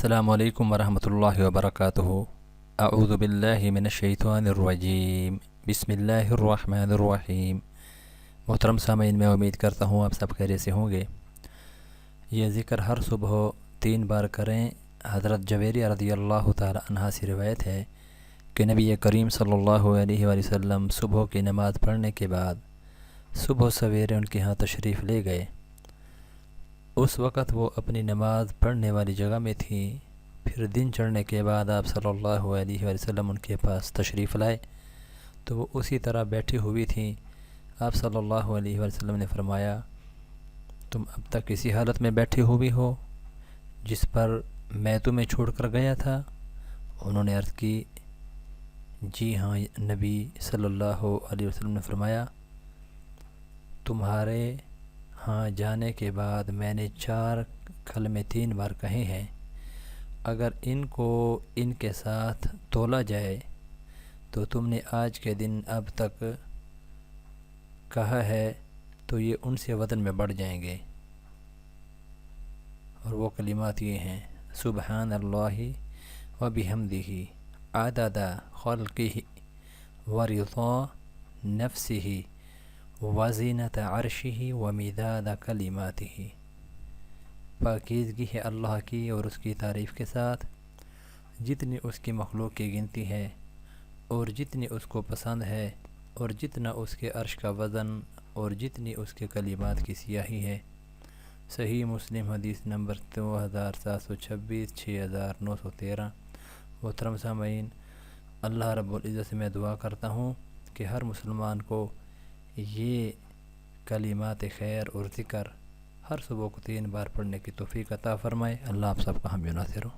السلام علیکم ورحمۃ اللہ وبرکاتہ۔ اعوذ باللہ من الشیطان الرجیم، بسم اللہ الرحمن الرحیم۔ محترم سامعین، میں امید کرتا ہوں آپ سب خیریت سے ہوں گے۔ یہ ذکر ہر صبح 3 بار کریں۔ حضرت جویریہ رضی اللہ تعالی عنہ سے روایت ہے کہ نبی کریم صلی اللہ علیہ وآلہ وسلم صبح کی نماز پڑھنے کے بعد صبح سویرے ان کے ہاں تشریف لے گئے۔ اس وقت وہ اپنی نماز پڑھنے والی جگہ میں تھیں۔ پھر دن چڑھنے کے بعد آپ صلی اللہ علیہ وآلہ وسلم ان کے پاس تشریف لائے تو وہ اسی طرح بیٹھی ہوئی تھیں۔ آپ صلی اللہ علیہ وآلہ وسلم نے فرمایا، تم اب تک اسی حالت میں بیٹھی ہوئی ہو جس پر میں تمہیں چھوڑ کر گیا تھا؟ انہوں نے عرض کی، جی ہاں نبی صلی اللہ علیہ وسلم نے فرمایا، تمہارے ہاں جانے کے بعد میں نے 4 کلمے 3 بار کہے ہیں، اگر ان کو ان کے ساتھ تولا جائے تو تم نے آج کے دن اب تک کہا ہے تو یہ ان سے وزن میں بڑھ جائیں گے۔ اور وہ کلمات یہ ہیں، سبحان اللہ و بحمدہ عدد خلقہ ورضا نفسہ وزینت عرشہ ومداد کلماتہ۔ پاکیزگی ہے اللہ کی اور اس کی تعریف کے ساتھ، جتنی اس کی مخلوق کی گنتی ہے اور جتنی اس کو پسند ہے، اور جتنا اس کے عرش کا وزن اور جتنی اس کے کلمات کی سیاہی ہے۔ صحیح مسلم حدیث نمبر 2726 6913۔ محترم سامعین، اللہ رب العزت سے میں دعا کرتا ہوں کہ ہر مسلمان کو یہ کلمات خیر اور ذکر ہر صبح کو 3 بار پڑھنے کی توفیق عطا فرمائے۔ اللہ آپ سب کا حامی و ناصر ہو۔